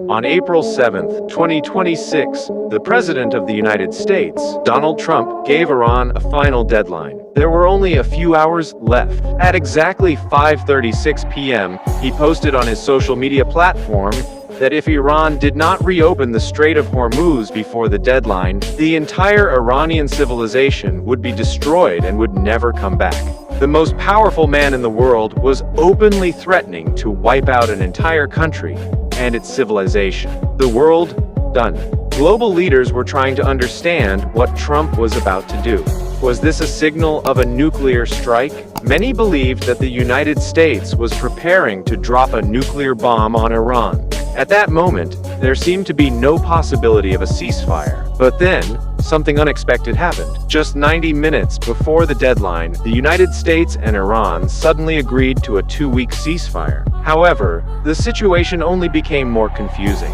On April 7, 2026, the President of the United States, Donald Trump, gave Iran a final deadline. There were only a few hours left. At exactly 5:36 p.m., he posted on his social media platform that if Iran did not reopen the Strait of Hormuz before the deadline, the entire Iranian civilization would be destroyed and would never come back. The most powerful man in the world was openly threatening to wipe out an entire country and its civilization. The world, done. Global leaders were trying to understand what Trump was about to do. Was this a signal of a nuclear strike? Many believed that the United States was preparing to drop a nuclear bomb on Iran. At that moment, there seemed to be no possibility of a ceasefire. But then, something unexpected happened. Just 90 minutes before the deadline, the United States and Iran suddenly agreed to a 2-week ceasefire. However, the situation only became more confusing.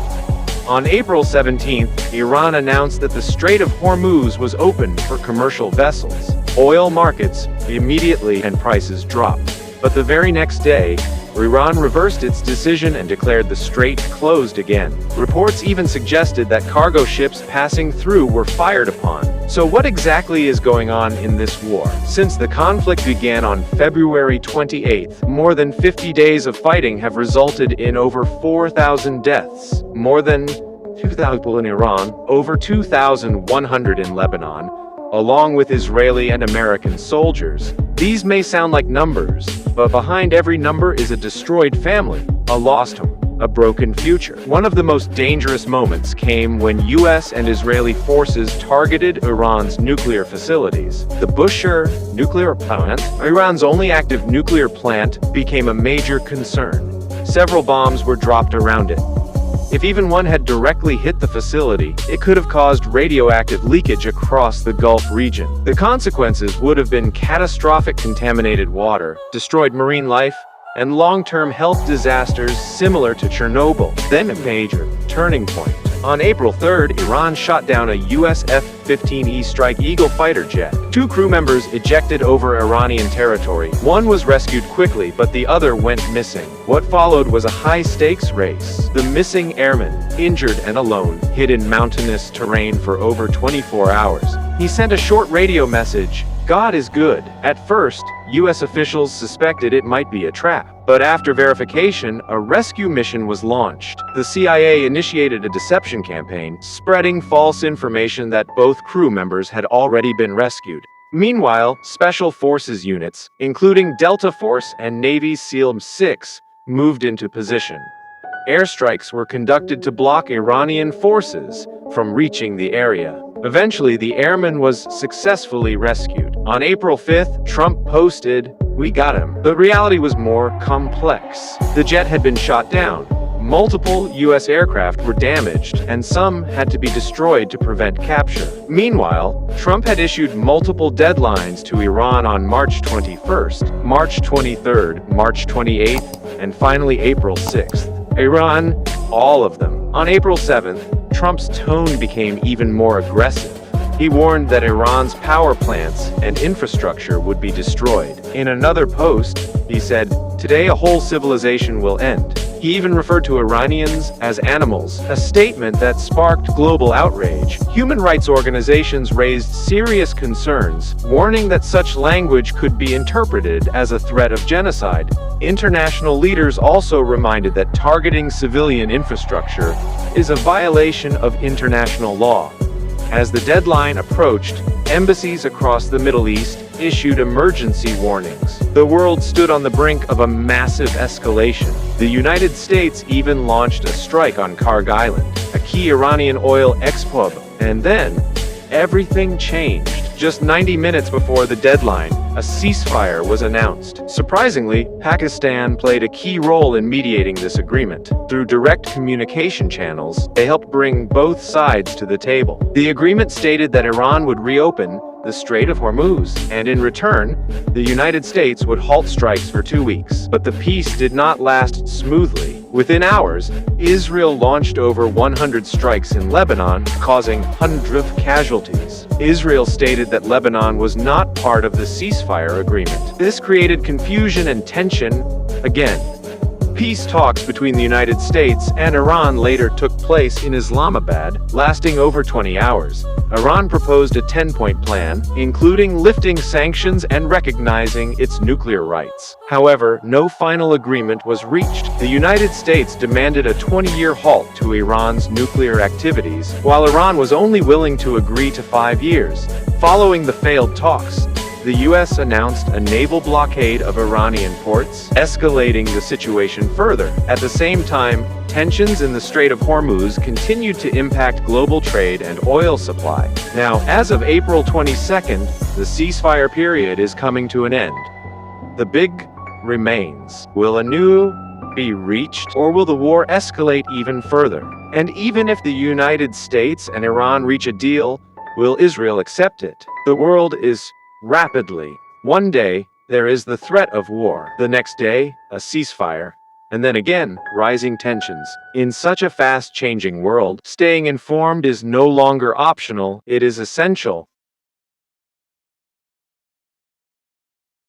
On April 17th, Iran announced that the Strait of Hormuz was open for commercial vessels. Oil markets immediately and prices dropped. But the very next day, Iran reversed its decision and declared the strait closed again. Reports even suggested that cargo ships passing through were fired upon. So what exactly is going on in this war? Since the conflict began on February 28th, more than 50 days of fighting have resulted in over 4,000 deaths, more than 2,000 in Iran, over 2,100 in Lebanon, along with Israeli and American soldiers. These may sound like numbers, but behind every number is a destroyed family, a lost home, a broken future. One of the most dangerous moments came when US and Israeli forces targeted Iran's nuclear facilities. The Bushehr nuclear plant, Iran's only active nuclear plant, became a major concern. Several bombs were dropped around it. If even one had directly hit the facility, it could have caused radioactive leakage across the Gulf region. The consequences would have been catastrophic contaminated water, destroyed marine life, and long-term health disasters similar to Chernobyl. Then a major turning point. On April 3rd, Iran shot down a US F-15E Strike Eagle fighter jet. 2 crew members ejected over Iranian territory. One was rescued quickly, but the other went missing. What followed was a high-stakes race. The missing airman, injured and alone, hid in mountainous terrain for over 24 hours. He sent a short radio message, "God is good." At first, US officials suspected it might be a trap. But after verification, a rescue mission was launched. The CIA initiated a deception campaign, spreading false information that both crew members had already been rescued. Meanwhile, Special Forces units, including Delta Force and Navy SEAL 6, moved into position. Airstrikes were conducted to block Iranian forces from reaching the area. Eventually, the airman was successfully rescued. On April 5th, Trump posted, "We got him." The reality was more complex. The jet had been shot down. Multiple US aircraft were damaged, and some had to be destroyed to prevent capture. Meanwhile, Trump had issued multiple deadlines to Iran on March 21st, March 23rd, March 28th, and finally April 6th. Iran, all of them. On April 7th, Trump's tone became even more aggressive. He warned that Iran's power plants and infrastructure would be destroyed. In another post, he said, "Today a whole civilization will end." He even referred to Iranians as animals, a statement that sparked global outrage. Human rights organizations raised serious concerns, warning that such language could be interpreted as a threat of genocide. International leaders also reminded that targeting civilian infrastructure is a violation of international law. As the deadline approached, embassies across the Middle East issued emergency warnings. The world stood on the brink of a massive escalation. The United States even launched a strike on Karg Island, a key Iranian oil export, and then everything changed. Just 90 minutes before the deadline, a ceasefire was announced. Surprisingly, Pakistan played a key role in mediating this agreement. Through direct communication channels, they helped bring both sides to the table. The agreement stated that Iran would reopen the Strait of Hormuz, and in return, the United States would halt strikes for 2 weeks. But the peace did not last smoothly. Within hours, Israel launched over 100 strikes in Lebanon, causing hundreds of casualties. Israel stated that Lebanon was not part of the ceasefire agreement. This created confusion and tension again. Peace talks between the United States and Iran later took place in Islamabad, lasting over 20 hours. Iran proposed a 10-point plan, including lifting sanctions and recognizing its nuclear rights. However, no final agreement was reached. The United States demanded a 20-year halt to Iran's nuclear activities, while Iran was only willing to agree to 5 years. Following the failed talks, the U.S. announced a naval blockade of Iranian ports, escalating the situation further. At the same time, tensions in the Strait of Hormuz continued to impact global trade and oil supply. Now, as of April 22nd, the ceasefire period is coming to an end. The big remains. Will a new be reached, or will the war escalate even further? And even if the United States and Iran reach a deal, will Israel accept it? The world is rapidly. One day, there is the threat of war. The next day, a ceasefire. And then again, rising tensions. In such a fast-changing world, staying informed is no longer optional, it is essential.